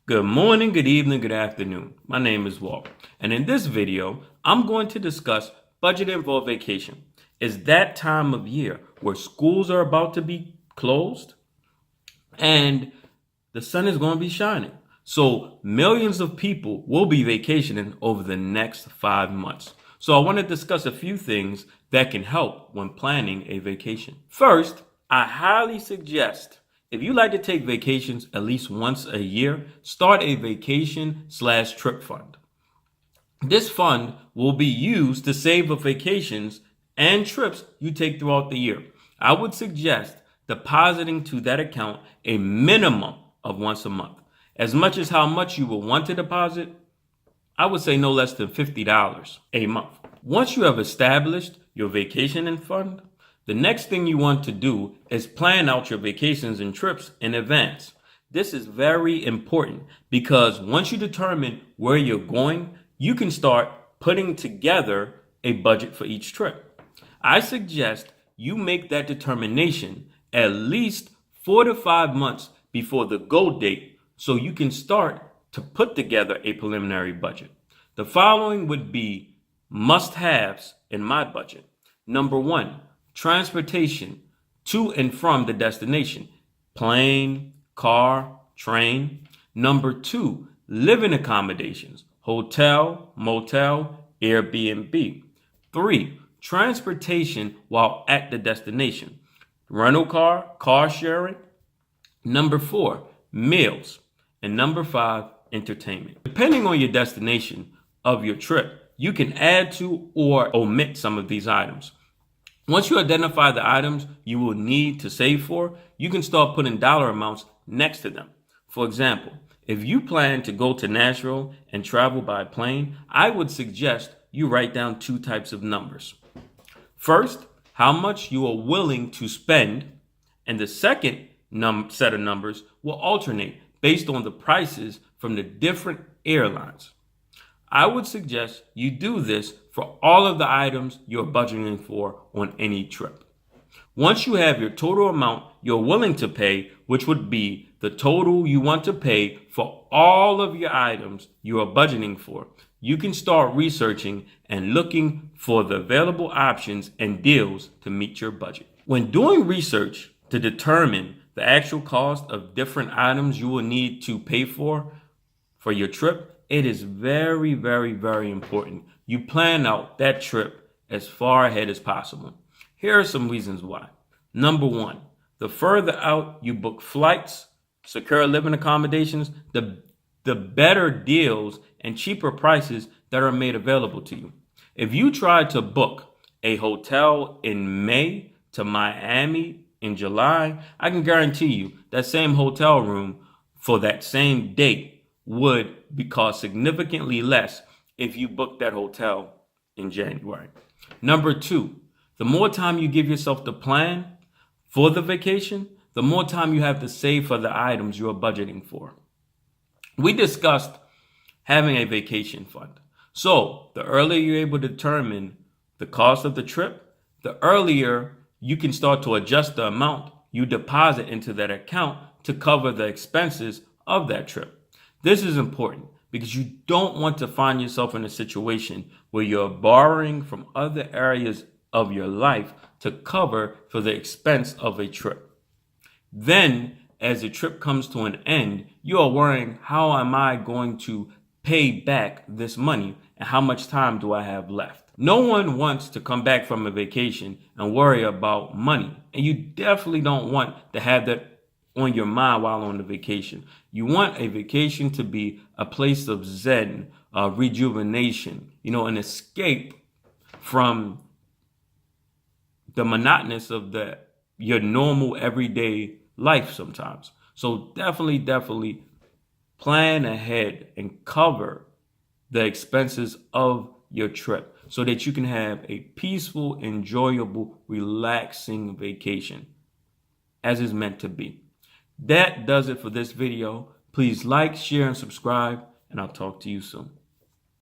Good morning, good evening, good afternoon. My name is Walt, and in this video, I'm going to discuss budgeting for vacation. It's that time of year where schools are about to be closed and the sun is going to be shining. So millions of people will be vacationing over the next 5 months. So I want to discuss a few things that can help when planning a vacation. First, I highly suggest if you like to take vacations at least once a year, start a vacation/trip fund. This fund will be used to save for vacations and trips you take throughout the year. I would suggest depositing to that account a minimum of once a month. As much as how much you will want to deposit, I would say no less than $50 a month. Once you have established your vacation fund, the next thing you want to do is plan out your vacations and trips in advance. This is very important because once you determine where you're going, you can start putting together a budget for each trip. I suggest you make that determination at least 4 to 5 months before the go date so you can start to put together a preliminary budget. The following would be must-haves in my budget. Number one, transportation to and from the destination. Plane, car, train. Number two, living accommodations. Hotel, motel, Airbnb. Three, transportation while at the destination. Rental car, car sharing. Number four, meals. And number five, entertainment. Depending on your destination of your trip, you can add to or omit some of these items. Once you identify the items you will need to save for, you can start putting dollar amounts next to them. For example, if you plan to go to Nashville and travel by plane, I would suggest you write down two types of numbers. First, how much you are willing to spend, and the second set of numbers will alternate based on the prices from the different airlines. I would suggest you do this for all of the items you're budgeting for on any trip. Once you have your total amount you're willing to pay, which would be the total you want to pay for all of your items you are budgeting for, you can start researching and looking for the available options and deals to meet your budget. When doing research to determine the actual cost of different items you will need to pay for your trip, it is very, very, very important you plan out that trip as far ahead as possible. Here are some reasons why. Number one, the further out you book flights, secure living accommodations, the better deals and cheaper prices that are made available to you. If you try to book a hotel in May to Miami in July, I can guarantee you that same hotel room for that same date would cost significantly less if you book that hotel in January. Number two, the more time you give yourself to plan for the vacation, the more time you have to save for the items you are budgeting for. We discussed having a vacation fund. So the earlier you're able to determine the cost of the trip, the earlier you can start to adjust the amount you deposit into that account to cover the expenses of that trip. This is important because you don't want to find yourself in a situation where you're borrowing from other areas of your life to cover for the expense of a trip. Then, as the trip comes to an end, you are worrying, how am I going to pay back this money and how much time do I have left? No one wants to come back from a vacation and worry about money. And you definitely don't want to have that on your mind while on the vacation. You want a vacation to be a place of zen, rejuvenation, an escape from the monotonous of your normal everyday life sometimes. So definitely plan ahead and cover the expenses of your trip so that you can have a peaceful, enjoyable, relaxing vacation as is meant to be. That does it for this video. Please like, share, and subscribe, and I'll talk to you soon.